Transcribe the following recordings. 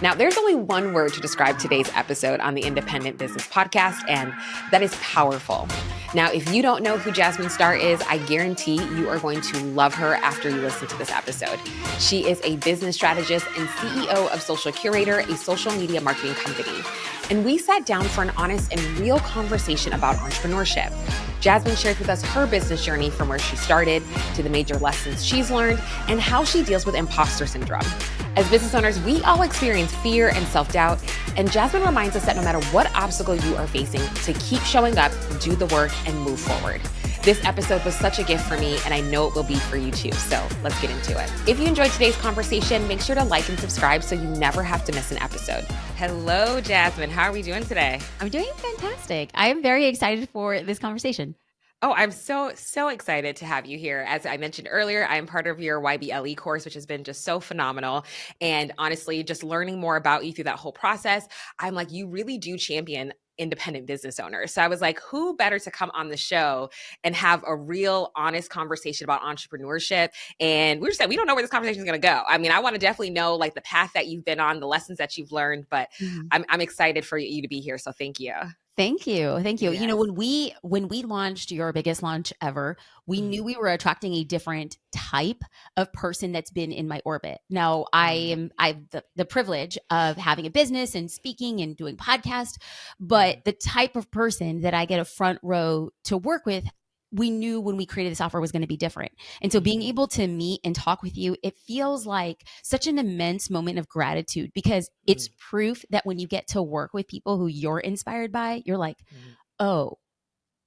Now, there's only one word to describe today's episode on the Independent Business Podcast, and that is powerful. Now, if you don't know who Jasmine Star is, I guarantee you are going to love her after you listen to this episode. She is a business strategist and CEO of Curator, a social media marketing company. And we sat down for an honest and real conversation about entrepreneurship. Jasmine shared with us her business journey from where she started to the major lessons she's learned and how she deals with imposter syndrome. As business owners, we all experience fear and self-doubt, and Jasmine reminds us that no matter what obstacle you are facing, to keep showing up, do the work, and move forward. This episode was such a gift for me, and I know it will be for you too, so let's get into it. If you enjoyed today's conversation, make sure to like and subscribe so you never have to miss an episode. Hello, Jasmine. How are we doing today? I'm doing fantastic. I am very excited for this conversation. Oh, I'm so excited to have you here. As I mentioned earlier, I am part of your YBLE course, which has been just so phenomenal. And honestly, just learning more about you through that whole process, I'm like, you really do champion independent business owners. So I was like, who better to come on the show and have a real honest conversation about entrepreneurship? And we were saying, we don't know where this conversation is going to go. I mean, I want to definitely know like the path that you've been on, the lessons that you've learned, but I'm excited for you to be here. So thank you. Thank you. Thank you. Yes. You know, when we launched your biggest launch ever, we knew we were attracting a different type of person that's been in my orbit. Now, I've the privilege of having a business and speaking and doing podcasts, but the type of person that I get a front row to work with, we knew when we created this offer was going to be different. And so being able to meet and talk with you, it feels like such an immense moment of gratitude because it's proof that when you get to work with people who you're inspired by, you're like, oh,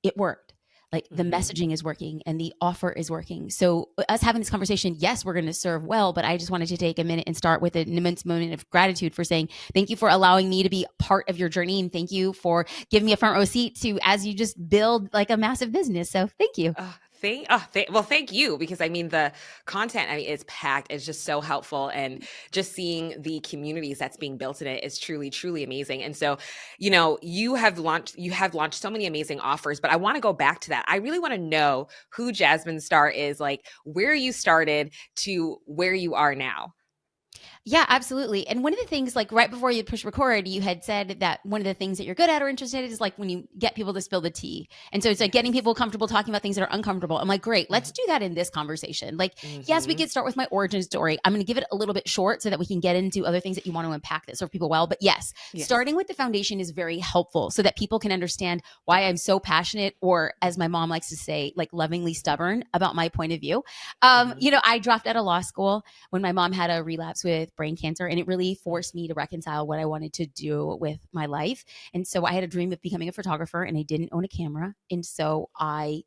it worked. Like the messaging is working and the offer is working. So us having this conversation, yes, we're going to serve well, but I just wanted to take a minute and start with an immense moment of gratitude for saying, thank you for allowing me to be part of your journey. And thank you for giving me a front row seat to, as you just build like a massive business. So thank you. Thank you, because I mean, the content, is packed. It's just so helpful. And just seeing the communities that's being built in it is truly, truly amazing. And so, you have launched so many amazing offers, but I want to go back to that. I really want to know who Jasmine Star is, like where you started to where you are now. Yeah, absolutely. And one of the things, like right before you push record, you had said that one of the things that you're good at or interested in is like when you get people to spill the tea. And so it's like getting people comfortable talking about things that are uncomfortable. I'm like, great, let's do that in this conversation. Like, yes, we could start with my origin story. I'm going to give it a little bit short so that we can get into other things that you want to unpack that serve people well. But yes, starting with the foundation is very helpful so that people can understand why I'm so passionate, or as my mom likes to say, like lovingly stubborn about my point of view. I dropped out of law school when my mom had a relapse with brain cancer, and it really forced me to reconcile what I wanted to do with my life. And so I had a dream of becoming a photographer, and I didn't own a camera. And so I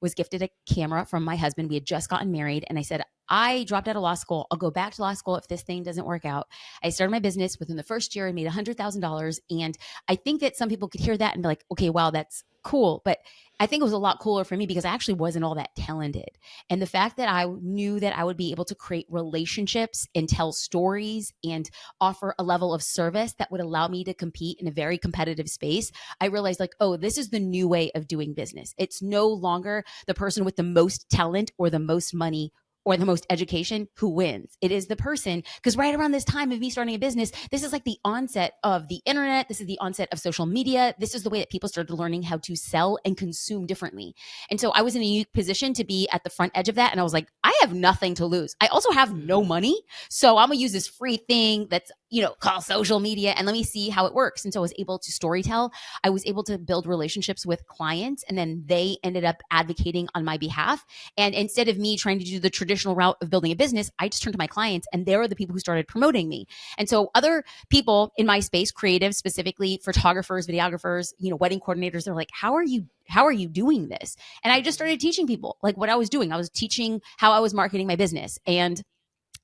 was gifted a camera from my husband. We had just gotten married, and I said, I dropped out of law school. I'll go back to law school if this thing doesn't work out. I started my business within the first year and made $100,000. And I think that some people could hear that and be like, okay, wow, that's cool. But I think it was a lot cooler for me because I actually wasn't all that talented. And the fact that I knew that I would be able to create relationships and tell stories and offer a level of service that would allow me to compete in a very competitive space, I realized like, oh, this is the new way of doing business. It's no longer the person with the most talent or the most money or the most education who wins. It is the person, because right around this time of me starting a business, this is like the onset of the internet. This is the onset of social media. This is the way that people started learning how to sell and consume differently. And so I was in a unique position to be at the front edge of that. And I was like, I have nothing to lose. I also have no money. So I'm gonna use this free thing that's, called social media, and let me see how it works. And so I was able to storytell. I was able to build relationships with clients, and then they ended up advocating on my behalf. And instead of me trying to do the traditional route of building a business, I just turned to my clients, and they were the people who started promoting me. And so other people in my space, creatives, specifically photographers, videographers, wedding coordinators, they're like, how are you doing this? And I just started teaching people like what I was doing. I was teaching how I was marketing my business. And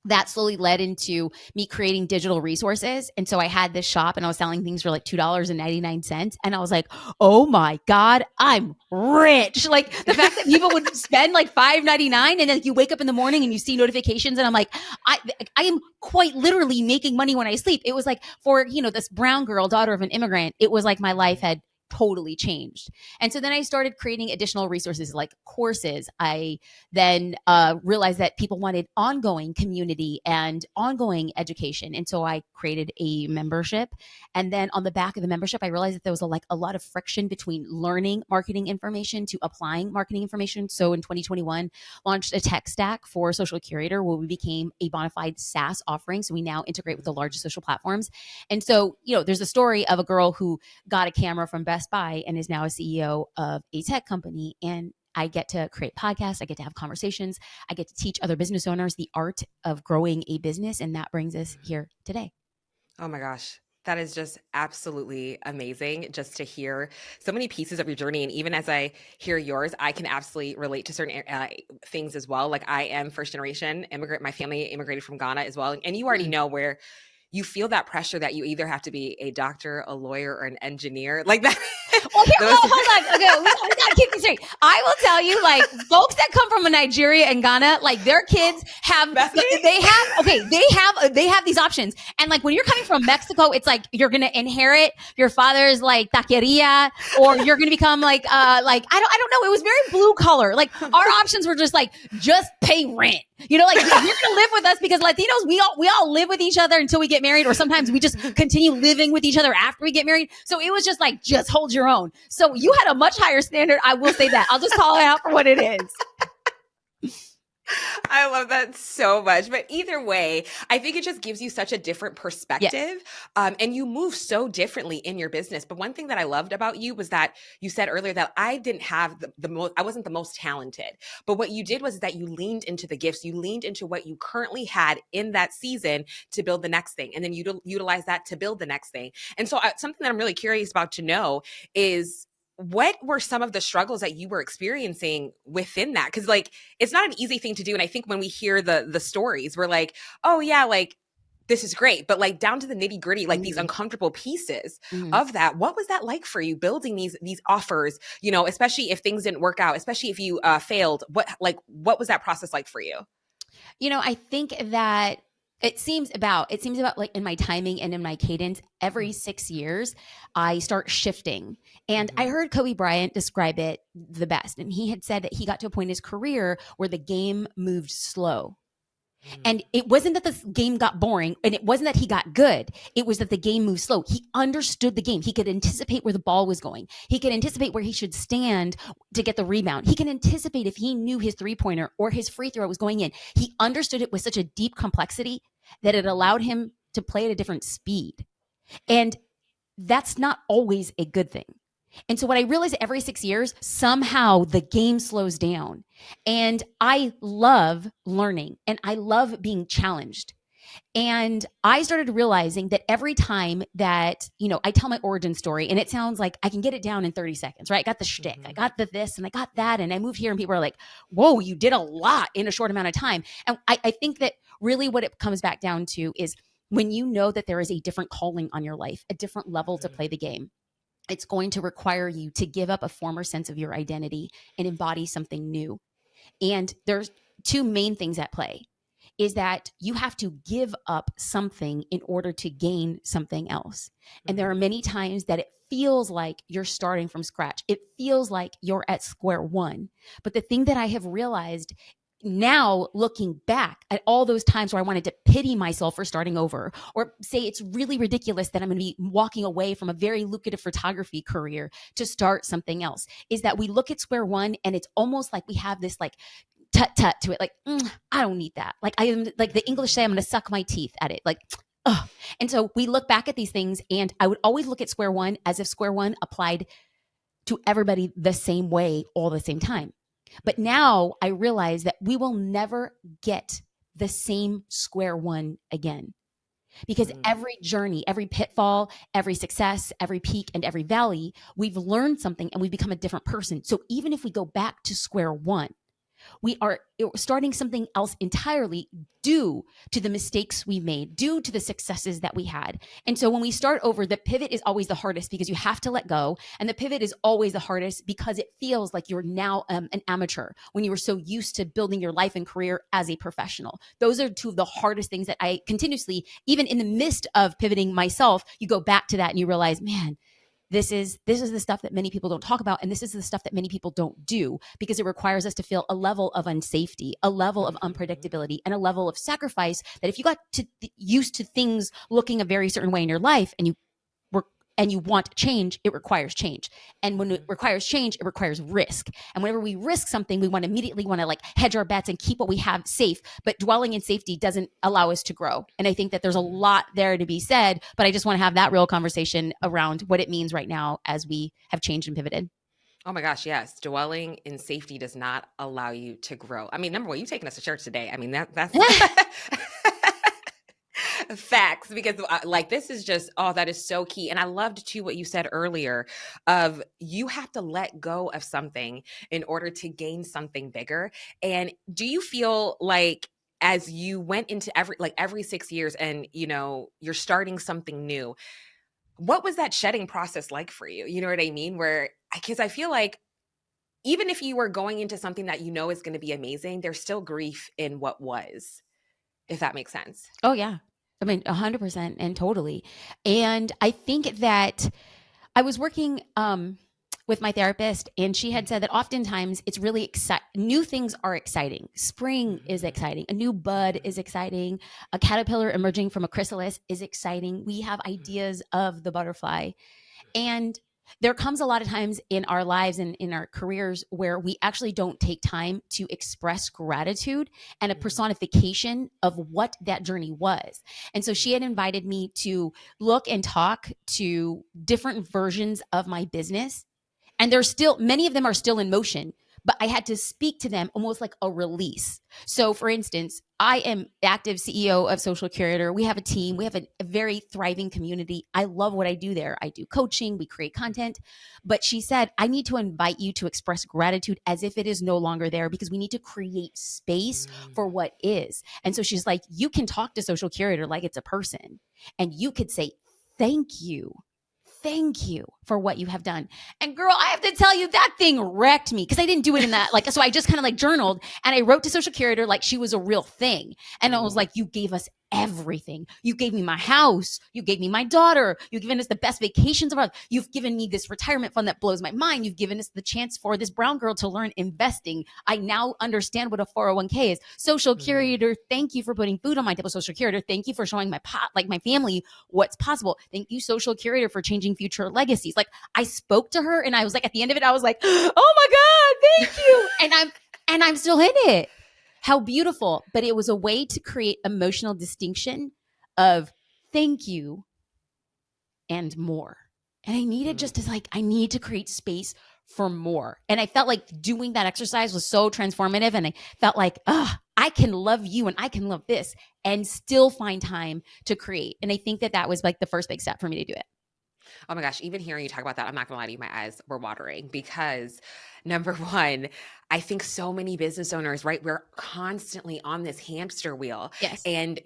that slowly led into me creating digital resources. And so I had this shop and I was selling things for like $2.99. And I was like, oh my God, I'm rich. Like the fact that people would spend like $5.99 and then you wake up in the morning and you see notifications and I'm like, I am quite literally making money when I sleep. It was like for, this brown girl, daughter of an immigrant, it was like my life had totally changed. And so then I started creating additional resources like courses. I then realized that people wanted ongoing community and ongoing education. And so I created a membership. And then on the back of the membership, I realized that there was a lot of friction between learning marketing information to applying marketing information. So in 2021, launched a tech stack for Social Curator, where we became a bona fide SaaS offering. So we now integrate with the largest social platforms. And so, there's a story of a girl who got a camera from Best Buy and is now a CEO of a tech company. And I get to create podcasts. I get to have conversations. I get to teach other business owners the art of growing a business. And that brings us here today. Oh my gosh. That is just absolutely amazing just to hear so many pieces of your journey. And even as I hear yours, I can absolutely relate to certain things as well. Like I am first generation immigrant. My family immigrated from Ghana as well. And you already know where you feel that pressure that you either have to be a doctor, a lawyer, or an engineer. Like that. Well, hold on. Okay, we gotta keep this straight. I will tell you, folks that come from Nigeria and Ghana, their kids have, they have these options. And when you're coming from Mexico, it's you're gonna inherit your father's taqueria, or you're gonna become I don't know. It was very blue collar. Our options were just pay rent. You're gonna live with us because Latinos, we all live with each other until we get married, or sometimes we just continue living with each other after we get married. So it was just just hold your own. So you had a much higher standard. I will say that. I'll just call it out for what it is. I love that so much. But either way, I think it just gives you such a different perspective. Yes. And you move so differently in your business. But one thing that I loved about you was that you said earlier that I didn't have I wasn't the most talented. But what you did was that you leaned into the gifts. You leaned into what you currently had in that season to build the next thing. And then you utilize that to build the next thing. And so something that I'm really curious about to know is, what were some of the struggles that you were experiencing within that? Because it's not an easy thing to do. And I think when we hear the stories, we're like, oh yeah, this is great. But down to the nitty gritty, these uncomfortable pieces of that, what was that like for you building these offers, especially if things didn't work out, especially if you failed, what was that process like for you? I think that it seems about in my timing and in my cadence, every 6 years, I start shifting. And I heard Kobe Bryant describe it the best. And he had said that he got to a point in his career where the game moved slow. And it wasn't that the game got boring, and it wasn't that he got good. It was that the game moved slow. He understood the game. He could anticipate where the ball was going. He could anticipate where he should stand to get the rebound. He can anticipate if he knew his three-pointer or his free throw was going in. He understood it with such a deep complexity that it allowed him to play at a different speed. And that's not always a good thing. And so what I realized every 6 years, somehow the game slows down. And I love learning and I love being challenged. And I started realizing that every time that, I tell my origin story and it sounds like I can get it down in 30 seconds, right? I got the shtick, I got the this and I got that. And I moved here and people are like, whoa, you did a lot in a short amount of time. And I think that really what it comes back down to is when you know that there is a different calling on your life, a different level to play the game. It's going to require you to give up a former sense of your identity and embody something new. And there's two main things at play, is that you have to give up something in order to gain something else. And there are many times that it feels like you're starting from scratch. It feels like you're at square one. But the thing that I have realized now, looking back at all those times where I wanted to pity myself for starting over, or say it's really ridiculous that I'm going to be walking away from a very lucrative photography career to start something else, is that we look at square one and it's almost like we have this tut to it. I don't need that. I am the English say, I'm going to suck my teeth at it. Ugh. And so we look back at these things, and I would always look at square one as if square one applied to everybody the same way all the same time. But now I realize that we will never get the same square one again, because every journey, every pitfall, every success, every peak, and every valley, we've learned something and we've become a different person. So even if we go back to square one, we are starting something else entirely due to the mistakes we made, due to the successes that we had. And so when we start over, the pivot is always the hardest because you have to let go. And the pivot is always the hardest because it feels like you're now an amateur when you were so used to building your life and career as a professional. Those are two of the hardest things that I continuously, even in the midst of pivoting myself, you go back to that and you realize, man, this is the stuff that many people don't talk about, and this is the stuff that many people don't do, because it requires us to feel a level of unsafety, a level of unpredictability, and a level of sacrifice that if you got used to things looking a very certain way in your life, and you want change, it requires change. And when it requires change, it requires risk. And whenever we risk something, we immediately want to like hedge our bets and keep what we have safe. But dwelling in safety doesn't allow us to grow. And I think that there's a lot there to be said, but I just want to have that real conversation around what it means right now as we have changed and pivoted. Oh my gosh, yes. Dwelling in safety does not allow you to grow. I mean, number one, you taking us to church today. I mean, that's facts, because like this is just, oh, that is so key. And I loved too what you said earlier of you have to let go of something in order to gain something bigger. And do you feel like as you went into every 6 years and you're starting something new, what was that shedding process like for you? You know what I mean? Because I feel like even if you were going into something that is going to be amazing, there's still grief in what was, if that makes sense. Oh yeah. I mean, 100% and totally. And I think that I was working with my therapist, and she had said that oftentimes it's really exciting. New things are exciting. Spring is exciting. A new bud is exciting. A caterpillar emerging from a chrysalis is exciting. We have ideas of the butterfly. And there comes a lot of times in our lives and in our careers where we actually don't take time to express gratitude and a personification of what that journey was. And so she had invited me to look and talk to different versions of my business. And many of them are still in motion, but I had to speak to them almost like a release. So for instance, I am active CEO of Social Curator. We have a team. We have a very thriving community. I love what I do there. I do coaching. We create content. But she said, I need to invite you to express gratitude as if it is no longer there, because we need to create space for what is. And so she's like, you can talk to Social Curator like it's a person, and you could say, thank you for what you have done. And girl, I have to tell you, that thing wrecked me, because I didn't do it in that, so I just kind of journaled, and I wrote to Social Curator like she was a real thing. And I was like, you gave us everything. You gave me my house. You gave me my daughter. You've given us the best vacations of our life. You've given me this retirement fund that blows my mind. You've given us the chance for this brown girl to learn investing. I now understand what a 401k is. Social Curator, thank you for putting food on my table. Social Curator, thank you for showing my family what's possible. Thank you, Social Curator, for changing future legacies. I spoke to her, and I was at the end of it, I was like, oh my God, thank you. And I'm still in it. How beautiful. But it was a way to create emotional distinction of thank you and more. And I needed just to I need to create space for more. And I felt like doing that exercise was so transformative. And I felt like, I can love you and I can love this and still find time to create. And I think that was the first big step for me to do it. Oh my gosh, even hearing you talk about that, I'm not gonna lie to you, my eyes were watering, because number one, I think so many business owners, right, we're constantly on this hamster wheel. Yes. And,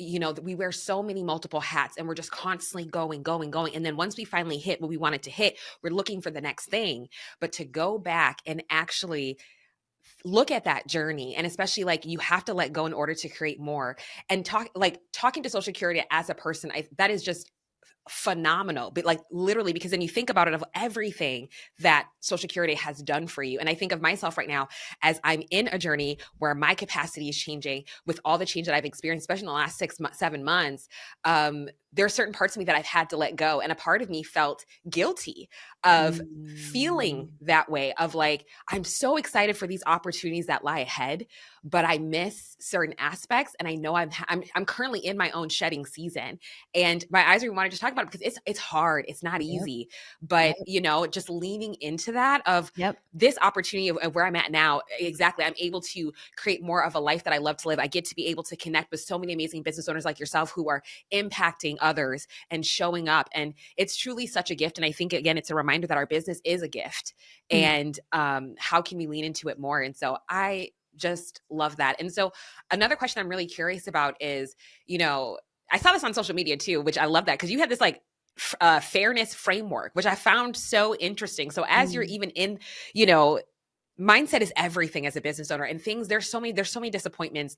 we wear so many multiple hats, and we're just constantly going. And then once we finally hit what we wanted to hit, we're looking for the next thing. But to go back and actually look at that journey, and especially you have to let go in order to create more, and talking to Social Security as a person, that is just phenomenal. But literally, because then you think about it, of everything that Social Security has done for you. And I think of myself right now as I'm in a journey where my capacity is changing with all the change that I've experienced, especially in the last 7 months. There are certain parts of me that I've had to let go. And a part of me felt guilty of feeling that way, of I'm so excited for these opportunities that lie ahead, but I miss certain aspects. And I know I'm currently in my own shedding season, and my eyes are wanting to talk about it, because it's hard. It's not easy, but just leaning into that of this opportunity of where I'm at now. Exactly. I'm able to create more of a life that I love to live. I get to be able to connect with so many amazing business owners like yourself who are impacting others and showing up. And it's truly such a gift. And I think, again, it's a reminder that our business is a gift, and how can we lean into it more? And so I just love that. And so another question I'm really curious about is, I saw this on social media too, which I love that, because you had this fairness framework, which I found so interesting. So as you're even in, mindset is everything as a business owner, and there's so many disappointments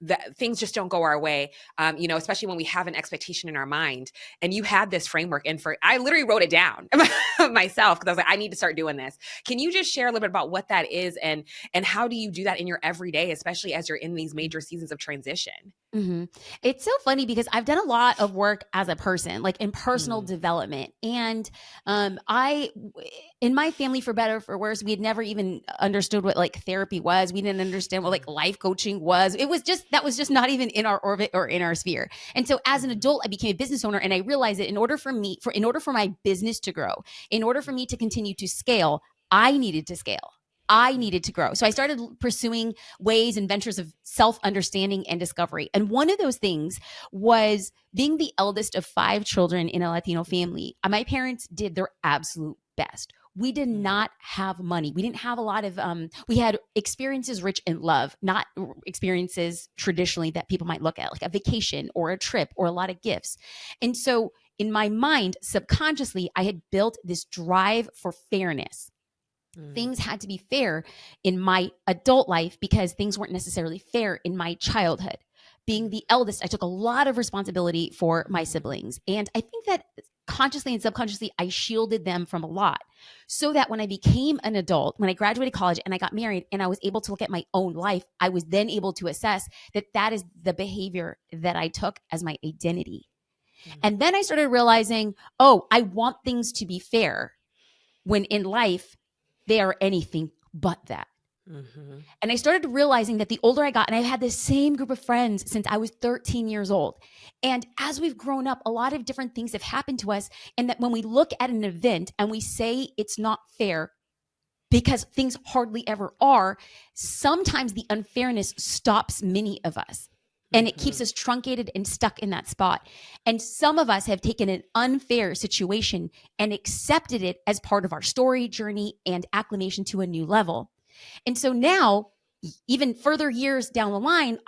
that things just don't go our way, especially when we have an expectation in our mind. And you had this framework, and I literally wrote it down myself, because I was like, I need to start doing this. Can you just share a little bit about what that is, and how do you do that in your everyday, especially as you're in these major seasons of transition? Mm-hmm. It's so funny because I've done a lot of work as a person, like in personal development. And in my family, for better or for worse, we had never even understood what like therapy was. We didn't understand what like life coaching was. That was just not even in our orbit or in our sphere. And so as an adult, I became a business owner, and I realized that in order for my business to grow, in order for me to continue to scale, I needed to scale. I needed to grow. So I started pursuing ways and ventures of self-understanding and discovery. And one of those things was being the eldest of 5 children in a Latino family. My parents did their absolute best. We did not have money. We didn't have a lot of, we had experiences rich in love, not experiences traditionally that people might look at, like a vacation or a trip or a lot of gifts. And so in my mind, subconsciously, I had built this drive for fairness. Things had to be fair in my adult life because things weren't necessarily fair in my childhood. Being the eldest, I took a lot of responsibility for my siblings. And I think that consciously and subconsciously, I shielded them from a lot, so that when I became an adult, when I graduated college and I got married and I was able to look at my own life, I was then able to assess that is the behavior that I took as my identity. And then I started realizing, I want things to be fair, when in life, they are anything but that. And I started realizing that the older I got, and I've had this same group of friends since I was 13 years old. And as we've grown up, a lot of different things have happened to us. And that when we look at an event and we say it's not fair, because things hardly ever are, sometimes the unfairness stops many of us. And it keeps us truncated and stuck in that spot. And some of us have taken an unfair situation and accepted it as part of our story, journey, and acclimation to a new level. And so now, even further years down the line,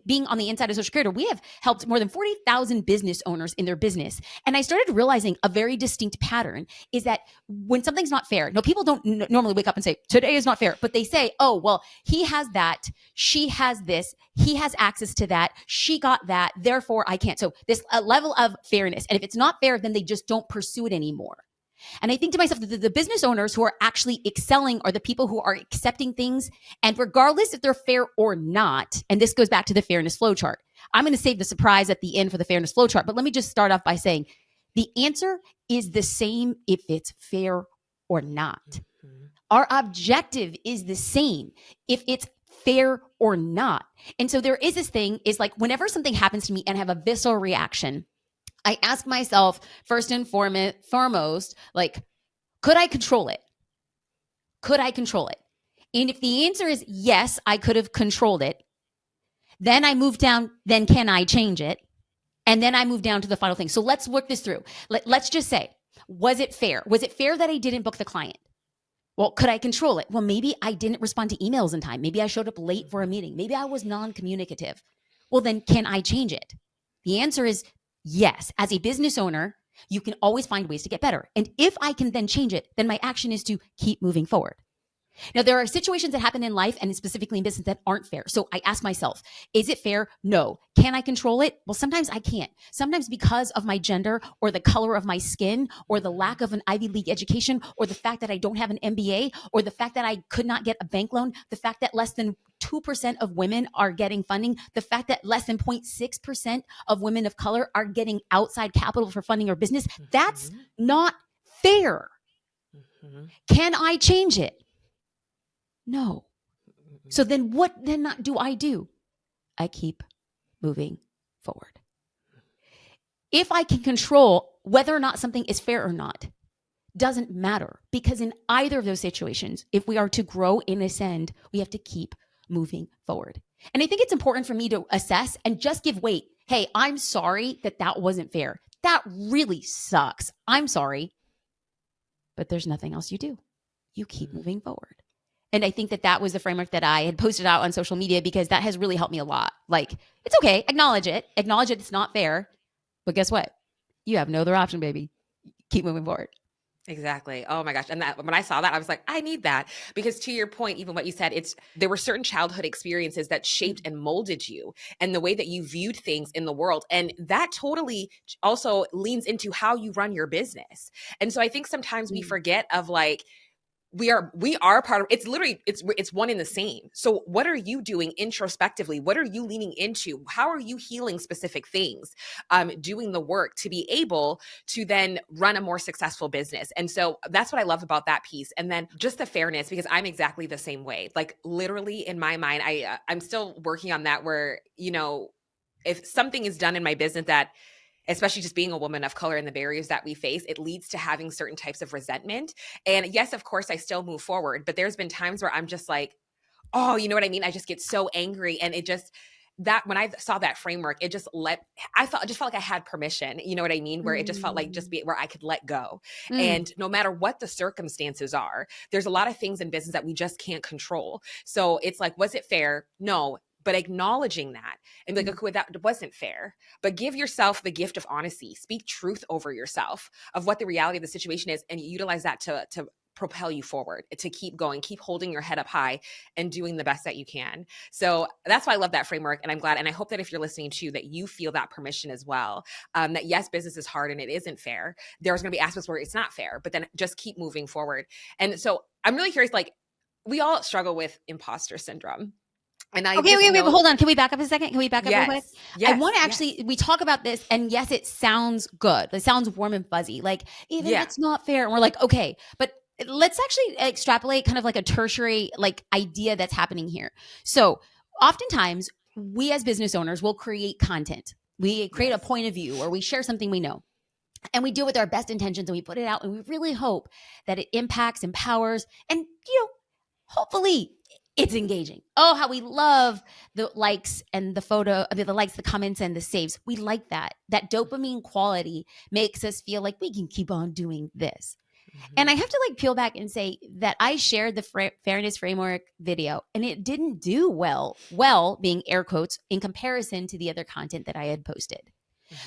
being on the inside of Social Curator, we have helped more than 40,000 business owners in their business. And I started realizing a very distinct pattern is that when something's not fair, people don't normally wake up and say, today is not fair, but they say, he has that, she has this, he has access to that, she got that, therefore I can't. So this level of fairness. And if it's not fair, then they just don't pursue it anymore. And I think to myself that the business owners who are actually excelling are the people who are accepting things. And regardless if they're fair or not, and this goes back to the fairness flowchart. I'm going to save the surprise at the end for the fairness flowchart, but let me just start off by saying the answer is the same if it's fair or not. Our objective is the same if it's fair or not. And so there is this thing is like whenever something happens to me and I have a visceral reaction, I ask myself first and foremost, like, could I control it? Could I control it? And if the answer is yes, I could have controlled it, then I move down, then can I change it? And then I move down to the final thing. So let's work this through. Let's just say, was it fair? Was it fair that I didn't book the client? Well, could I control it? Well, maybe I didn't respond to emails in time. Maybe I showed up late for a meeting. Maybe I was non-communicative. Well, then can I change it? The answer is yes. As a business owner, you can always find ways to get better. And if I can then change it, then my action is to keep moving forward. Now, there are situations that happen in life and specifically in business that aren't fair. So I ask myself, is it fair? No. Can I control it? Well, sometimes I can't. Sometimes because of my gender or the color of my skin or the lack of an Ivy League education or the fact that I don't have an MBA or the fact that I could not get a bank loan, the fact that less than 2% of women are getting funding, the fact that less than 0.6% of women of color are getting outside capital for funding their business, that's not fair. Can I change it? No. So then what do I do? I keep moving forward. If I can control whether or not something is fair or not, doesn't matter, because in either of those situations, if we are to grow and ascend, we have to keep moving forward. And I think it's important for me to assess and just give weight. Hey, I'm sorry that wasn't fair. That really sucks. I'm sorry. But there's nothing else you do. You keep moving forward. And I think that was the framework that I had posted out on social media because that has really helped me a lot. Like, it's okay. Acknowledge it. Acknowledge it's not fair. But guess what? You have no other option, baby. Keep moving forward. Exactly. Oh my gosh. And that when I saw that, I was like, I need that. Because to your point, even what you said, there were certain childhood experiences that shaped and molded you and the way that you viewed things in the world. And that totally also leans into how you run your business. And so I think sometimes we Mm. forget of like, we are part of, it's literally, it's one in the same. So what are you doing introspectively? What are you leaning into? How are you healing specific things, doing the work to be able to then run a more successful business? And so that's what I love about that piece. And then just the fairness, because I'm exactly the same way. Like literally in my mind, I'm still working on that, where, if something is done in my business that, especially just being a woman of color and the barriers that we face, it leads to having certain types of resentment. And yes, of course, I still move forward, but there's been times where I'm just like, oh, you know what I mean? I just get so angry. And that when I saw that framework, I just felt like I had permission, you know what I mean? Where it just felt like where I could let go. Mm. And no matter what the circumstances are, there's a lot of things in business that we just can't control. So it's like, was it fair? No. But acknowledging that and be like, okay, that wasn't fair, but give yourself the gift of honesty, speak truth over yourself of what the reality of the situation is, and utilize that to propel you forward, to keep going, keep holding your head up high and doing the best that you can. So that's why I love that framework. And I'm glad. And I hope that if you're listening to that, you feel that permission as well. That yes, business is hard and it isn't fair. There's going to be aspects where it's not fair, but then just keep moving forward. And so I'm really curious, like we all struggle with imposter syndrome. And I Okay, just wait, know, hold on. Can we back up a second? Can we back up real quick? Yes. I want to actually, we talk about this, and yes, it sounds good. It sounds warm and fuzzy. Like, even if it's not fair. And we're like, okay, but let's actually extrapolate kind of like a tertiary like idea that's happening here. So oftentimes we as business owners will create content. We create a point of view, or we share something we know. And we do it with our best intentions, and we put it out, and we really hope that it impacts, empowers, and, hopefully it's engaging. Oh, how we love the likes and the likes, the comments, and the saves. We like that. That dopamine quality makes us feel like we can keep on doing this. And I have to like peel back and say that I shared the fairness framework video, and it didn't do well being air quotes in comparison to the other content that I had posted.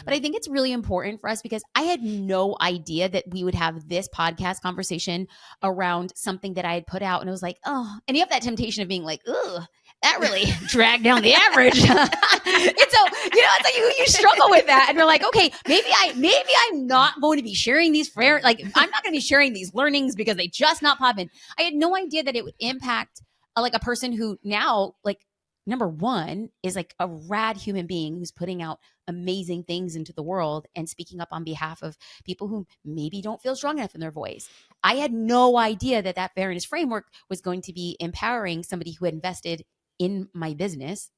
But I think it's really important for us, because I had no idea that we would have this podcast conversation around something that I had put out. And it was like, oh, and you have that temptation of being like, ugh, that really dragged down the average. And so, it's like you struggle with that. And you're like, okay, maybe I'm not going to be sharing these I'm not going to be sharing these learnings because they just not pop in. I had no idea that it would impact like a person who now, like, number one, is like a rad human being who's putting out amazing things into the world and speaking up on behalf of people who maybe don't feel strong enough in their voice. I had no idea that fairness framework was going to be empowering somebody who had invested in my business.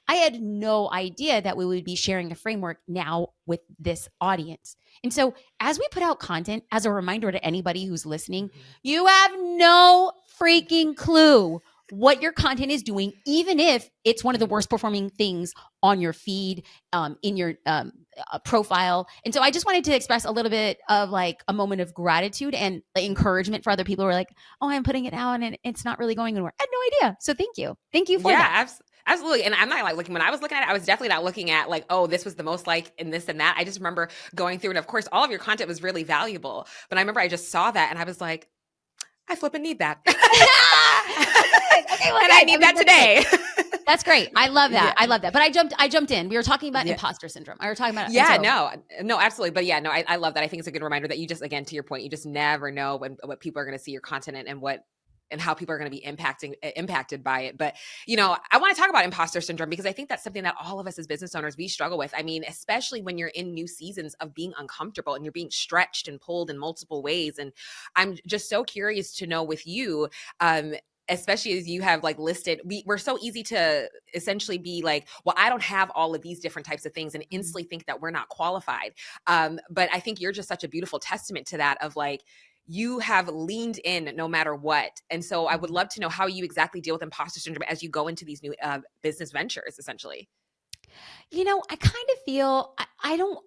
I had no idea that we would be sharing a framework now with this audience. And so as we put out content, as a reminder to anybody who's listening, you have no freaking clue what your content is doing, even if it's one of the worst performing things on your feed, in your profile. And so I just wanted to express a little bit of like a moment of gratitude and encouragement for other people who are like, oh, I'm putting it out and it's not really going anywhere. I had no idea. So thank you. Thank you for that. Absolutely. And I'm not like looking, when I was looking at it, I was definitely not looking at like, oh, this was the most like in this and that. I just remember going through, and of course, all of your content was really valuable. But I remember I just saw that and I was like, I flipping need that. Okay, well, and I need that today. That's great. I love that. I love that. But I jumped in. We were talking about imposter syndrome. We were talking about no, absolutely. But I love that. I think it's a good reminder that you just, again, to your point, you just never know what people are going to see your content in and how people are going to be impacted by it. But, I want to talk about imposter syndrome, because I think that's something that all of us as business owners, we struggle with. I mean, especially when you're in new seasons of being uncomfortable and you're being stretched and pulled in multiple ways. And I'm just so curious to know with you, especially as you have like listed, we're so easy to essentially be like, well, I don't have all of these different types of things, and instantly think that we're not qualified. But I think you're just such a beautiful testament to that, of like, you have leaned in no matter what. And so I would love to know how you exactly deal with imposter syndrome as you go into these new business ventures, essentially. I kind of feel, I don't,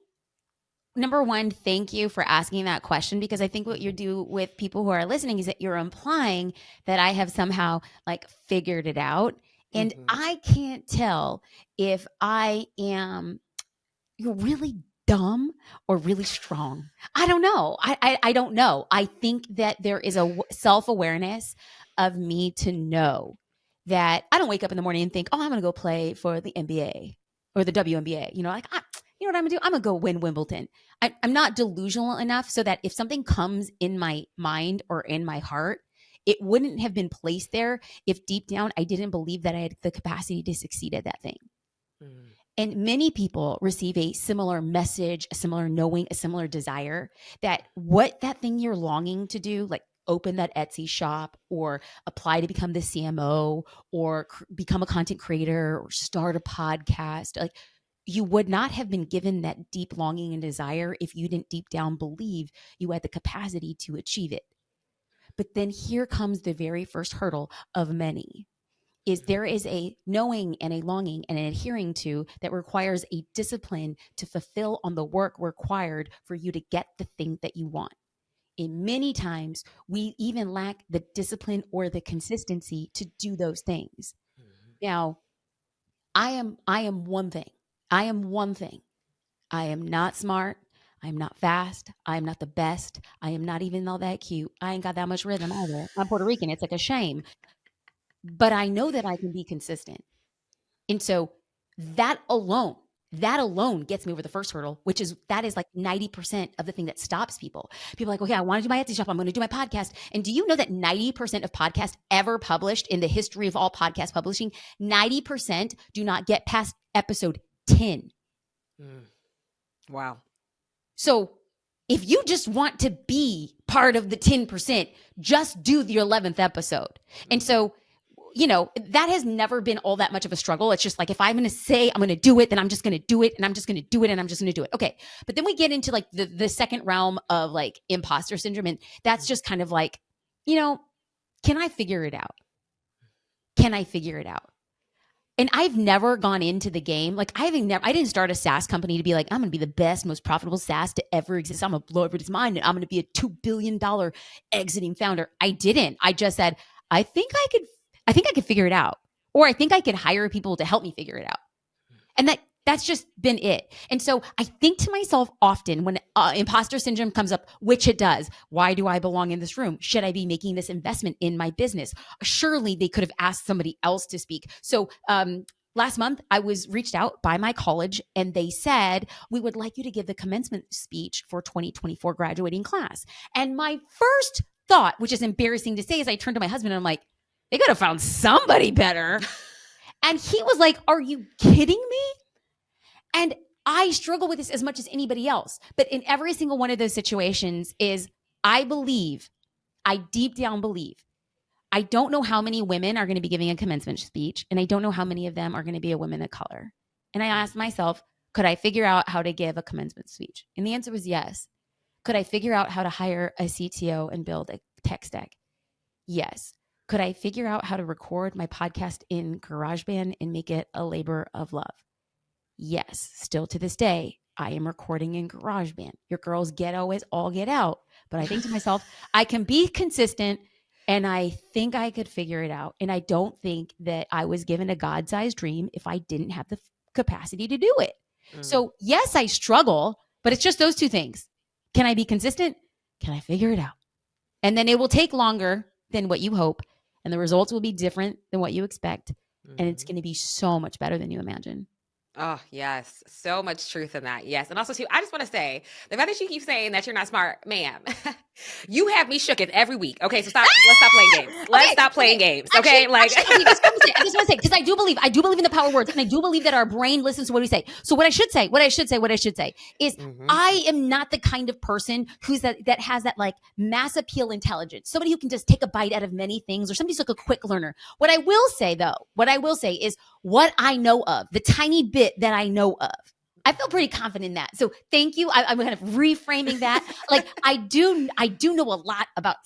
number one, thank you for asking that question, because I think what you do with people who are listening is that you're implying that I have somehow like figured it out. And I can't tell if I am really dumb or really strong. I don't know. I don't know. I think that there is a self-awareness of me to know that I don't wake up in the morning and think, oh, I'm going to go play for the NBA or the WNBA. You know, like, you know what I'm going to do? I'm going to go win Wimbledon. I'm not delusional enough so that if something comes in my mind or in my heart, it wouldn't have been placed there if deep down I didn't believe that I had the capacity to succeed at that thing. Mm. And many people receive a similar message, a similar knowing, a similar desire that what that thing you're longing to do, like open that Etsy shop or apply to become the CMO or become a content creator or start a podcast, like you would not have been given that deep longing and desire if you didn't deep down believe you had the capacity to achieve it. But then here comes the very first hurdle of many. Is there is a knowing and a longing and an adhering to that requires a discipline to fulfill on the work required for you to get the thing that you want. And many times we even lack the discipline or the consistency to do those things. Mm-hmm. Now, I am one thing. I am one thing. I am not smart. I'm not fast. I'm not the best. I am not even all that cute. I ain't got that much rhythm either. I'm Puerto Rican. It's like a shame. But I know that I can be consistent. And so that alone gets me over the first hurdle, which is that is like 90% of the thing that stops people. People are like, okay, I want to do my Etsy shop. I'm going to do my podcast. And do you know that 90% of podcasts ever published in the history of all podcast publishing, 90% do not get past episode 10. Wow. So if you just want to be part of the 10%, just do the 11th episode. And so, you know, that has never been all that much of a struggle. It's just like, if I'm going to say I'm going to do it, then I'm just going to do it, and I'm just going to do it, and I'm just going to do it. Okay. But then we get into like the second realm of like imposter syndrome. And that's just kind of like, you know, can I figure it out? Can I figure it out? And I've never gone into the game. Like I didn't start a SaaS company to be like, I'm going to be the best, most profitable SaaS to ever exist. I'm going to blow everybody's mind and I'm going to be a $2 billion exiting founder. I didn't. I just said, I think I could figure it out. Or I think I could hire people to help me figure it out. And that's just been it. And so I think to myself often when imposter syndrome comes up, which it does, why do I belong in this room? Should I be making this investment in my business? Surely they could have asked somebody else to speak. So last month I was reached out by my college and they said, we would like you to give the commencement speech for 2024 graduating class. And my first thought, which is embarrassing to say, is I turned to my husband and I'm like, they could have found somebody better. And he was like, are you kidding me? And I struggle with this as much as anybody else. But in every single one of those situations is I deep down believe, I don't know how many women are going to be giving a commencement speech. And I don't know how many of them are going to be a woman of color. And I asked myself, could I figure out how to give a commencement speech? And the answer was yes. Could I figure out how to hire a CTO and build a tech stack? Yes. Could I figure out how to record my podcast in GarageBand and make it a labor of love? Yes. Still to this day, I am recording in GarageBand. Your girl's ghetto is all get out. But I think to myself, I can be consistent and I think I could figure it out. And I don't think that I was given a God-sized dream if I didn't have the capacity to do it. So yes, I struggle, but it's just those two things. Can I be consistent? Can I figure it out? And then it will take longer than what you hope. And the results will be different than what you expect. And it's going to be so much better than you imagine. Oh, yes. So much truth in that. Yes. And also, too, I just want to say, the fact that you keep saying that you're not smart, ma'am, you have me shooketh every week. Okay, so let's stop playing games. Let's stop playing games. Okay? Actually, I just want to say, because I do believe in the power of words, and I do believe that our brain listens to what we say. So what I should say is I am not the kind of person who's that has that like mass appeal intelligence. Somebody who can just take a bite out of many things, or somebody's like a quick learner. What I will say is what I know of, the tiny bit that I know of. I feel pretty confident in that. So thank you. I'm kind of reframing that. Like I do know a lot about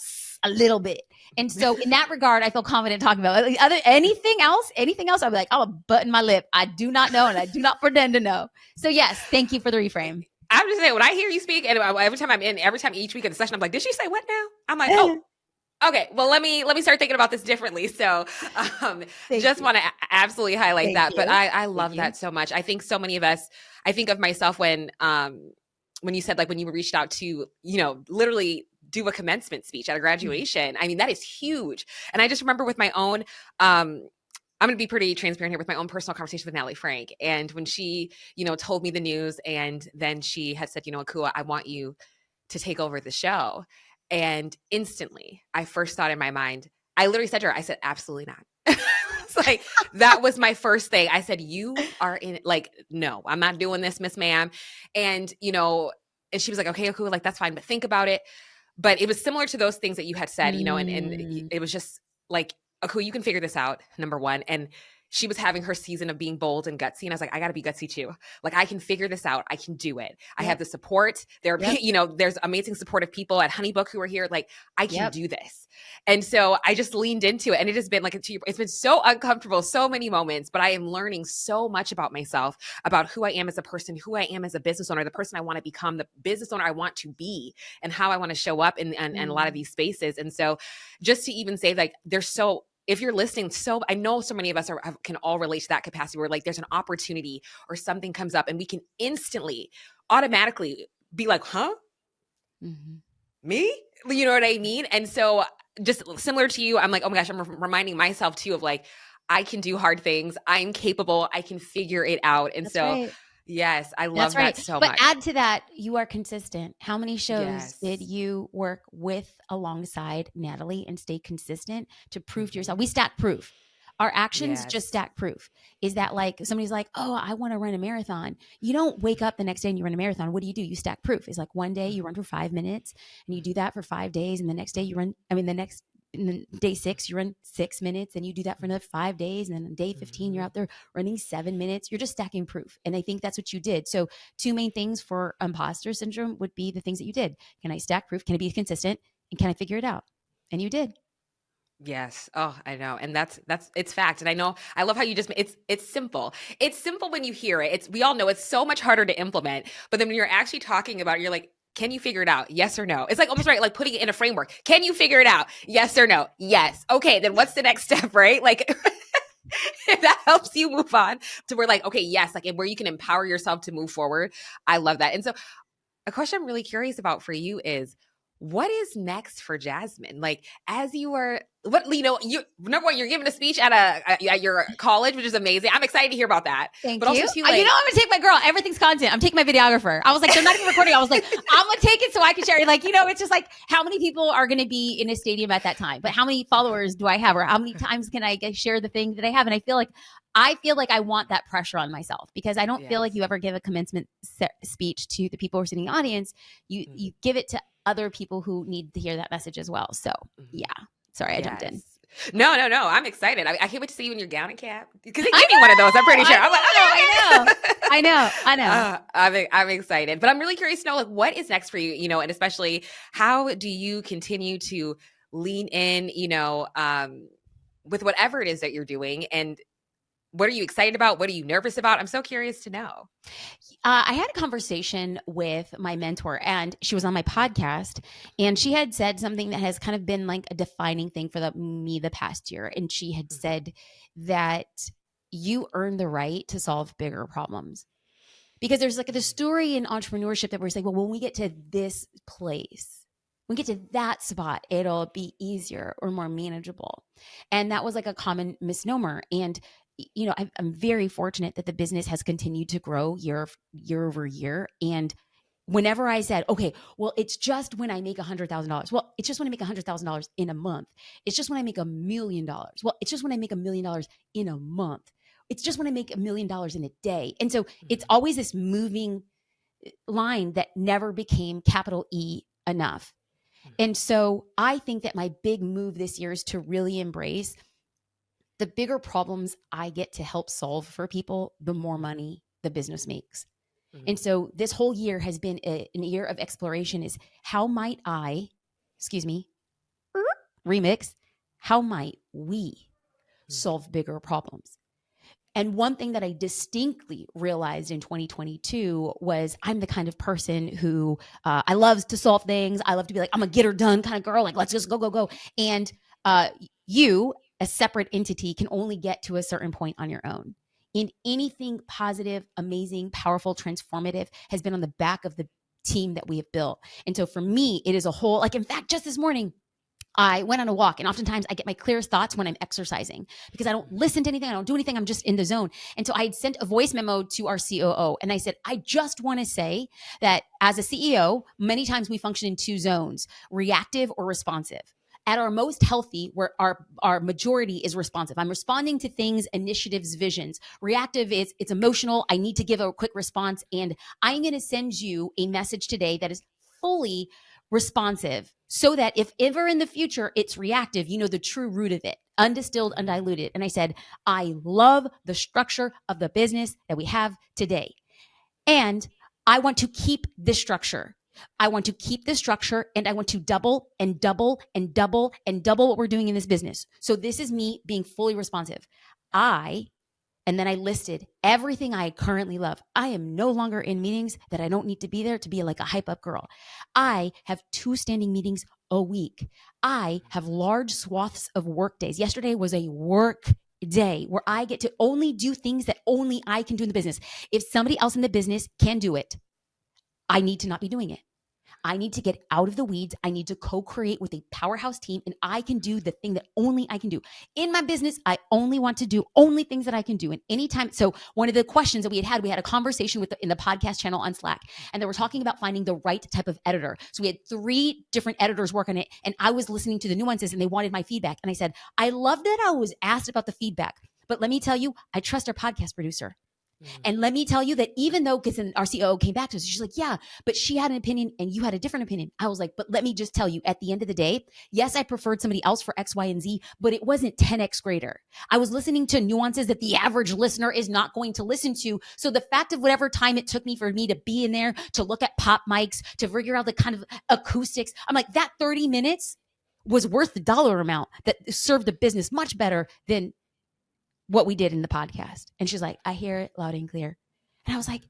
a little bit. And so in that regard, I feel confident talking about anything else. I'll be like, I'll button my lip. I do not know. And I do not pretend to know. So yes, thank you for the reframe. I'm just saying, when I hear you speak, and every time each week of the session, I'm like, did she say what now? I'm like, oh, Okay, well, let me start thinking about this differently. So, um, Thank just you. want to absolutely highlight Thank that. But you. I Thank love you. that so much. I think so many of us. I think of myself when you said like when you reached out to literally do a commencement speech at a Mhm. graduation. I mean that is huge. And I just remember with my own. I'm going to be pretty transparent here with my own personal conversation with Natalie Frank. And when she, told me the news and then she had said, Akua, I want you to take over the show. And instantly, I first thought in my mind, I literally said to her, I said, absolutely not. It's like, that was my first thing. I said, you are in, like, no, I'm not doing this, Miss Ma'am. And, and she was like, okay, cool, like, that's fine, but think about it. But it was similar to those things that you had said, and Mm. it was just like, okay, you can figure this out, number one. And she was having her season of being bold and gutsy. And I was like, I got to be gutsy too. Like, I can figure this out. I can do it. I have Yep. the support. There are, Yep. there's amazing supportive people at Honeybook who are here. Like, I can Yep. do this. And so I just leaned into it. And it has been like, it's been so uncomfortable, so many moments, but I am learning so much about myself, about who I am as a person, who I am as a business owner, the person I want to become, the business owner I want to be, and how I want to show up in a lot of Mm. these spaces. And so just to even say like, if you're listening, so I know so many of us can all relate to that capacity where like there's an opportunity or something comes up and we can instantly, automatically be like, huh? Mm-hmm. Me? You know what I mean? And so just similar to you, I'm like, oh my gosh, I'm reminding myself too of like, I can do hard things. I'm capable. I can figure it out. And That's so, right. yes, I That's love that right. so But much. add to that, you are consistent. How many shows did Yes. you work with alongside Natalie and stay consistent to prove to yourself? Mm-hmm. We stack proof. Our actions just Yes. stack proof. Is that like somebody's like, oh, I want to run a marathon? You don't wake up the next day and you run a marathon. What do? You stack proof. It's like one day you run for 5 minutes and you do that for 5 days. And the next day you run, and then day 6, you run 6 minutes and you do that for another 5 days. And then on day 15, you're Mm-hmm. out there running 7 minutes. You're just stacking proof. And I think that's what you did. So, two main things for imposter syndrome would be the things that you did. Can I stack proof? Can I be consistent? And can I figure it out? And you did. Yes. Oh, I know. And that's it's fact. And I know I love how you just it's simple. It's simple when you hear it. We all know it's so much harder to implement. But then when you're actually talking about it, you're like, can you figure it out? Yes or no? It's like almost right, like putting it in a framework. Can you figure it out? Yes or no? Yes. Okay, then what's the next step, right? Like that helps you move on to where like, okay, yes, like where you can empower yourself to move forward. I love that. And so a question I'm really curious about for you is what is next for Jasmine? Like as you are what you number one, you're giving a speech at your college, which is amazing. I'm excited to hear about that. Thank But you. also too I'm like gonna take my girl. Everything's content. I'm taking my videographer. I was like, they're not even recording. I was like, I'm gonna take it so I can share it. Like, it's just like how many people are gonna be in a stadium at that time, but how many followers do I have, or how many times can I share the thing that I have? And I feel like I want that pressure on myself because I don't feel like yes. you ever give a commencement speech to the people who are sitting in the audience. You give it to other people who need to hear that message as well. So Mm-hmm. yeah, sorry, I jumped in. Yes. No, no, no. I'm excited. I can't wait to see you in your gown and cap because they I gave me one of those. I'm pretty sure. I'm like, know, okay, okay. I know. I'm excited, but I'm really curious to know like what is next for you. And especially how do you continue to lean in? With whatever it is that you're doing, and what are you excited about? What are you nervous about? I'm so curious to know. I had a conversation with my mentor, and she was on my podcast, and she had said something that has kind of been like a defining thing for me the past year. And she had Mm-hmm. said that you earn the right to solve bigger problems. Because there's like the story in entrepreneurship that we're saying, well, when we get to this place, when we get to that spot, it'll be easier or more manageable. And that was like a common misnomer. And I'm very fortunate that the business has continued to grow year over year. And whenever I said, okay, well, it's just when I make $100,000. Well, it's just when I make $100,000 in a month. It's just when I make $1,000,000. Well, it's just when I make $1,000,000 in a month. It's just when I make $1,000,000 in a day. And so it's always this moving line that never became capital E enough. And so I think that my big move this year is to really embrace the bigger problems I get to help solve for people, the more money the business makes. And so this whole year has been an year of exploration is how might remix, how might we solve bigger problems? And one thing that I distinctly realized in 2022 was I'm the kind of person who I love to solve things. I love to be like, I'm a get her done kind of girl. Like, let's just go, go, go. And you, a separate entity, can only get to a certain point on your own. And anything positive, amazing, powerful, transformative has been on the back of the team that we have built. And so for me, it is a whole, like, in fact, just this morning, I went on a walk, and oftentimes I get my clearest thoughts when I'm exercising because I don't listen to anything. I don't do anything. I'm just in the zone. And so I had sent a voice memo to our COO, and I said, I just want to say that as a CEO, many times we function in two zones, reactive or responsive. At our most healthy, where our majority is responsive. I'm responding to things, initiatives, visions. Reactive is it's emotional. I need to give a quick response. And I'm going to send you a message today that is fully responsive so that if ever in the future it's reactive, you know the true root of it, undistilled, undiluted. And I said, I love the structure of the business that we have today. And I want to keep this structure. I want to keep this structure, and I want to double and double and double and double what we're doing in this business. So this is me being fully responsive. And then I listed everything I currently love. I am no longer in meetings that I don't need to be there to be like a hype up girl. I have 2 standing meetings a week. I have large swaths of work days. Yesterday was a work day where I get to only do things that only I can do in the business. If somebody else in the business can do it, I need to not be doing it. I need to get out of the weeds. I need to co-create with a powerhouse team, and I can do the thing that only I can do. In my business, I only want to do only things that I can do. And anytime, so one of the questions that we had a conversation in the podcast channel on Slack, and they were talking about finding the right type of editor. So we had 3 different editors work on it, and I was listening to the nuances, and they wanted my feedback. And I said, I love that I was asked about the feedback, but let me tell you, I trust our podcast producer. And let me tell you that even though, because our COO came back to us, she's like, yeah, but she had an opinion and you had a different opinion. I was like, but let me just tell you, at the end of the day, yes, I preferred somebody else for X, Y, and Z, but it wasn't 10x greater. I was listening to nuances that the average listener is not going to listen to. So the fact of whatever time it took me for me to be in there, to look at pop mics, to figure out the kind of acoustics, I'm like, that 30 minutes was worth the dollar amount that served the business much better than what we did in the podcast. And she's like, I hear it loud and clear. And I was like,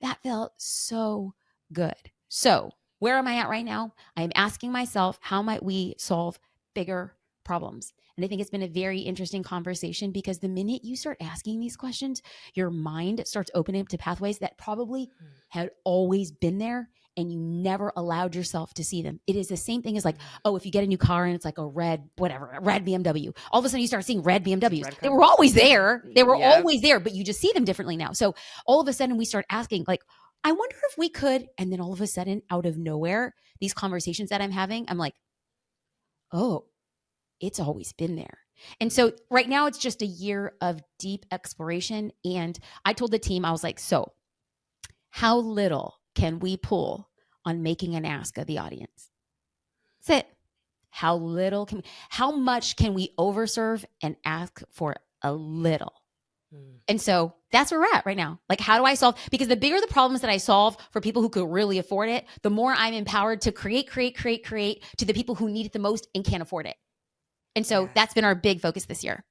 that felt so good. So where am I at right now? I am asking myself, how might we solve bigger problems? And I think it's been a very interesting conversation because the minute you start asking these questions, your mind starts opening up to pathways that probably had always been there and you never allowed yourself to see them. It is the same thing as like, oh, if you get a new car and it's like a red BMW, all of a sudden you start seeing red BMWs. They were always there. They were always there, but you just see them differently now. So all of a sudden we start asking like, I wonder if we could, and then all of a sudden out of nowhere, these conversations that I'm having, I'm like, oh, it's always been there. And so right now it's just a year of deep exploration. And I told the team, I was like, so how little can we pull on making an ask of the audience? That's it. How much can we overserve and ask for a little? And so that's where we're at right now. Like, how do I solve? Because the bigger the problems that I solve for people who could really afford it, the more I'm empowered to create to the people who need it the most and can't afford it. And so that's been our big focus this year.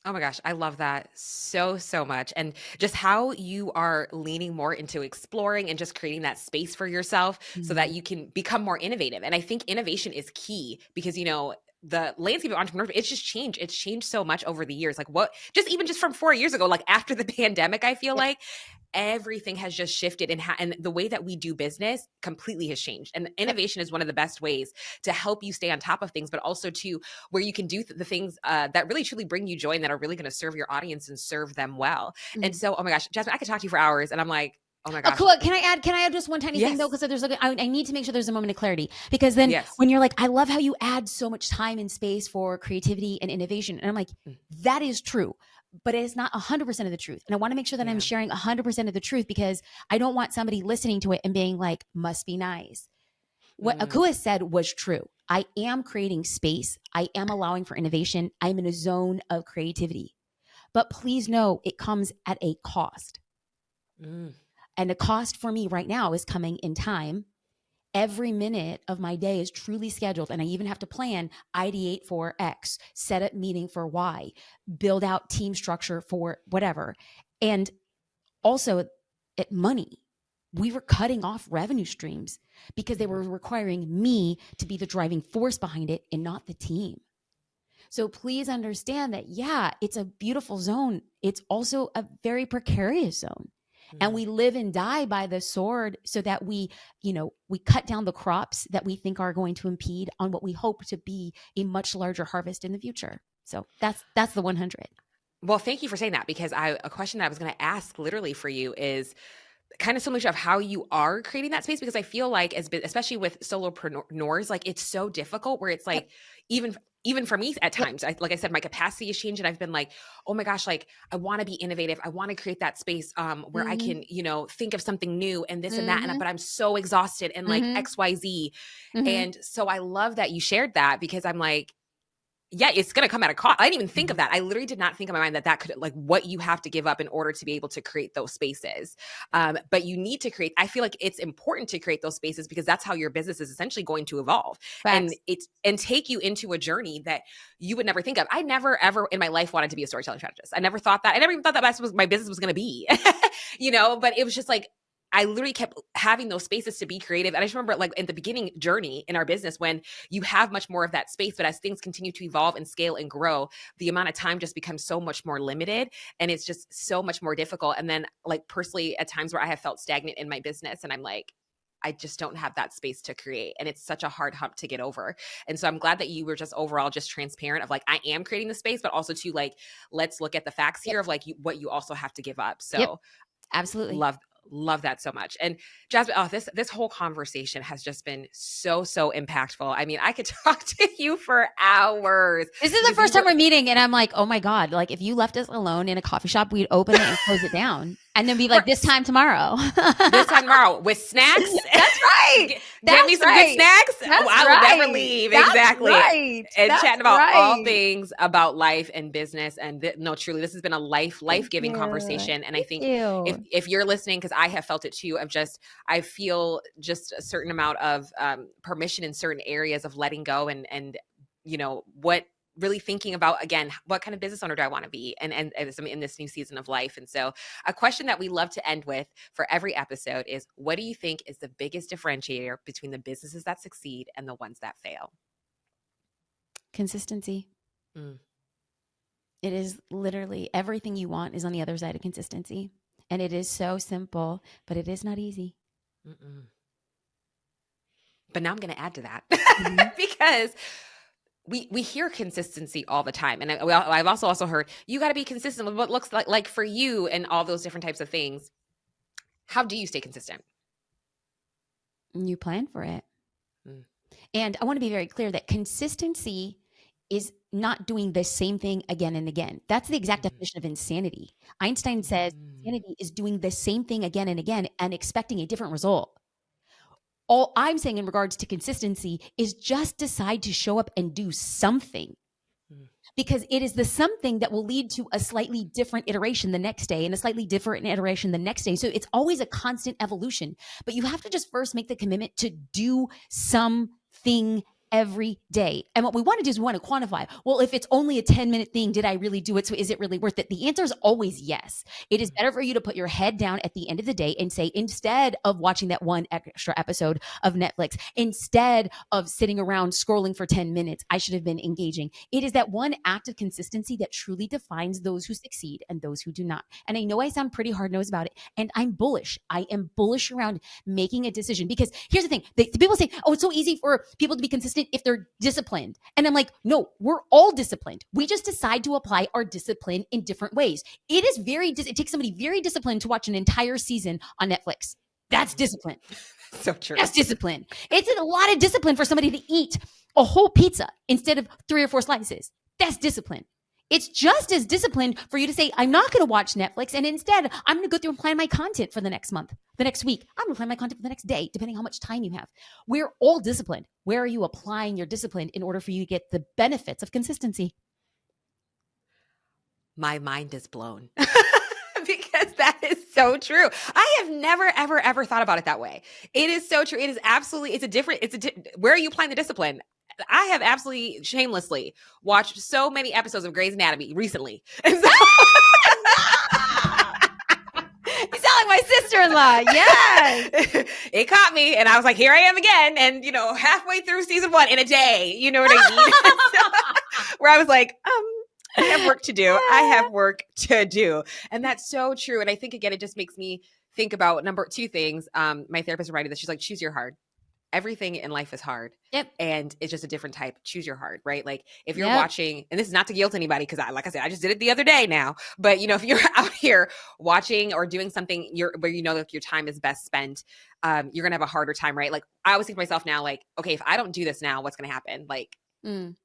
Oh my gosh, I love that so much. And just how you are leaning more into exploring and just creating that space for yourself so that you can become more innovative. And I think innovation is key because, you know, the landscape of entrepreneurship, it's just changed. It's changed so much over the years. Like even from 4 years ago, like after the pandemic, I feel like everything has just shifted and the way that we do business completely has changed. And innovation is one of the best ways to help you stay on top of things, but also to where you can do the things that really truly bring you joy and that are really going to serve your audience and serve them well. And so, oh my gosh, Jasmine, I could talk to you for hours and I'm like, oh my gosh. Cool. Can I add just one tiny thing though? Because there's I need to make sure there's a moment of clarity because then when you're like, I love how you add so much time and space for creativity and innovation. And I'm like, that is true, but it's not 100% of the truth. And I want to make sure that I'm sharing 100% of the truth because I don't want somebody listening to it and being like, must be nice. What Akua said was true. I am creating space. I am allowing for innovation. I'm in a zone of creativity, but please know it comes at a cost. And the cost for me right now is coming in time Every minute of my day is truly scheduled. And I even have to plan, ideate for X, set up meeting for Y, build out team structure for whatever. And also money. We were cutting off revenue streams because they were requiring me to be the driving force behind it and not the team. So please understand that, yeah, it's a beautiful zone. It's also a very precarious zone. And we live and die by the sword so that we cut down the crops that we think are going to impede on what we hope to be a much larger harvest in the future. So that's the 100. Well, thank you for saying that, because a question that I was going to ask literally for you is kind of similar to how you are creating that space, because I feel like especially with solopreneurs, like it's so difficult where it's like, even for me at times, like I said, my capacity has changed and I've been like, oh my gosh, like I want to be innovative. I want to create that space where I can, think of something new and this and that. But I'm so exhausted and like XYZ. And so I love that you shared that, because I'm like, yeah, it's going to come at a cost. I didn't even think of that. I literally did not think in my mind that could, like, what you have to give up in order to be able to create those spaces. But you need to create, I feel like it's important to create those spaces because that's how your business is essentially going to evolve. Facts. and take you into a journey that you would never think of. I never, ever in my life wanted to be a storytelling strategist. I never thought that. I never even thought that that's what my business was going to be, but it was just like, I literally kept having those spaces to be creative. And I just remember like in the beginning journey in our business, when you have much more of that space, but as things continue to evolve and scale and grow, the amount of time just becomes so much more limited and it's just so much more difficult. And then like personally at times where I have felt stagnant in my business and I'm like, I just don't have that space to create. And it's such a hard hump to get over. And so I'm glad that you were just overall just transparent of like, I am creating the space, but also to like, let's look at the facts here of like what you also have to give up. So absolutely. Love that so much. And Jasmine, this whole conversation has just been so impactful. I mean, I could talk to you for hours. This is the first time we're meeting and I'm like, oh my God, like if you left us alone in a coffee shop, we'd open it and close it down. And then be like, this time tomorrow. This time tomorrow with snacks. That's right. Get me some good snacks. I will never leave. That's exactly. Right. And chatting about all things about life and business. And no, truly, this has been a life-giving conversation. And I think if you're listening, because I have felt it too, I feel just a certain amount of permission in certain areas of letting go and what really thinking about, again, what kind of business owner do I want to be and in this new season of life. And so a question that we love to end with for every episode is, what do you think is the biggest differentiator between the businesses that succeed and the ones that fail? Consistency. It is literally everything you want is on the other side of consistency. And it is so simple, but it is not easy. But now I'm going to add to that because we hear consistency all the time. And I've also heard you got to be consistent with what looks like for you and all those different types of things. How do you stay consistent? You plan for it. And I want to be very clear that consistency is not doing the same thing again and again. That's the exact definition of insanity. Einstein says insanity is doing the same thing again and again and expecting a different result. All I'm saying in regards to consistency is just decide to show up and do something, because it is the something that will lead to a slightly different iteration the next day and a slightly different iteration the next day. So it's always a constant evolution, but you have to just first make the commitment to do something every day. And what we want to do is we want to quantify, well, if it's only a 10-minute thing, did I really do it? So is it really worth it? The answer is always yes. It is better for you to put your head down at the end of the day and say, instead of watching that one extra episode of Netflix, instead of sitting around scrolling for 10 minutes, I should have been engaging. It is that one act of consistency that truly defines those who succeed and those who do not. And I know I sound pretty hard-nosed about it, and I'm bullish. I am bullish around making a decision, because here's the thing. People say, oh, it's so easy for people to be consistent if they're disciplined. And I'm like, no, we're all disciplined. We just decide to apply our discipline in different ways. It is it takes somebody very disciplined to watch an entire season on Netflix. That's discipline. So true. That's discipline. It's a lot of discipline for somebody to eat a whole pizza instead of 3 or 4 slices. That's discipline. It's just as disciplined for you to say, I'm not going to watch Netflix, and instead I'm going to go through and plan my content for the next month, the next week. I'm going to plan my content for the next day, depending on how much time you have. We're all disciplined. Where are you applying your discipline in order for you to get the benefits of consistency? My mind is blown because that is so true. I have never, ever, ever thought about it that way. It is so true. It is absolutely, where are you applying the discipline? I have absolutely shamelessly watched so many episodes of Grey's Anatomy recently. And so, you sound like my sister-in-law. Yes. It caught me and I was like, here I am again. And, halfway through season 1 in a day, you know what I mean? Where I was like, I have work to do. I have work to do. And that's so true. And I think, again, it just makes me think about two things. My therapist reminded this. She's like, choose your hard. Everything in life is hard. Yep. And it's just a different type. Choose your hard, right? Like if you're watching, and this is not to guilt anybody, because like I said, I just did it the other day now. But if you're out here watching or doing something where like your time is best spent, you're gonna have a harder time, right? Like I always think to myself now, like, okay, if I don't do this now, what's gonna happen? Like I'm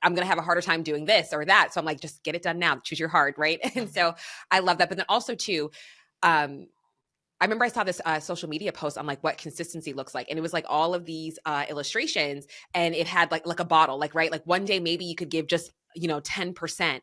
gonna have a harder time doing this or that. So I'm like, just get it done now. Choose your hard, right? And so I love that. But then also too, I remember I saw this social media post on like what consistency looks like. And it was like all of these illustrations and it had like a bottle, like, right? Like one day maybe you could give just, 10%,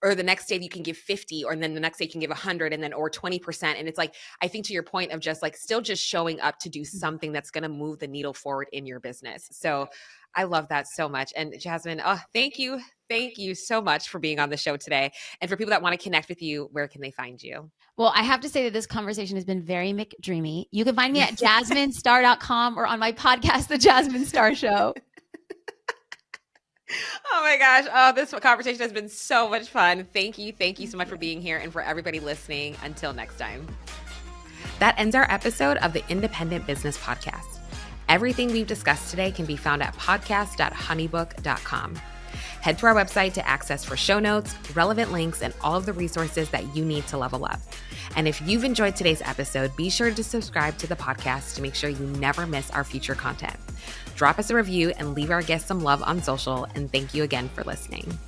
or the next day you can give 50, or then the next day you can give 100 and then, or 20%. And it's like, I think to your point of just like still just showing up to do something that's going to move the needle forward in your business. So I love that so much. And Jasmine, thank you. Thank you so much for being on the show today. And for people that want to connect with you, where can they find you? Well, I have to say that this conversation has been very McDreamy. You can find me at jasminestar.com or on my podcast, The Jasmine Star Show. Oh my gosh. Oh, this conversation has been so much fun. Thank you. Thank you so much for being here. And for everybody listening, until next time. That ends our episode of the Independent Business Podcast. Everything we've discussed today can be found at podcast.honeybook.com. Head to our website to access for show notes, relevant links, and all of the resources that you need to level up. And if you've enjoyed today's episode, be sure to subscribe to the podcast to make sure you never miss our future content. Drop us a review and leave our guests some love on social. And thank you again for listening.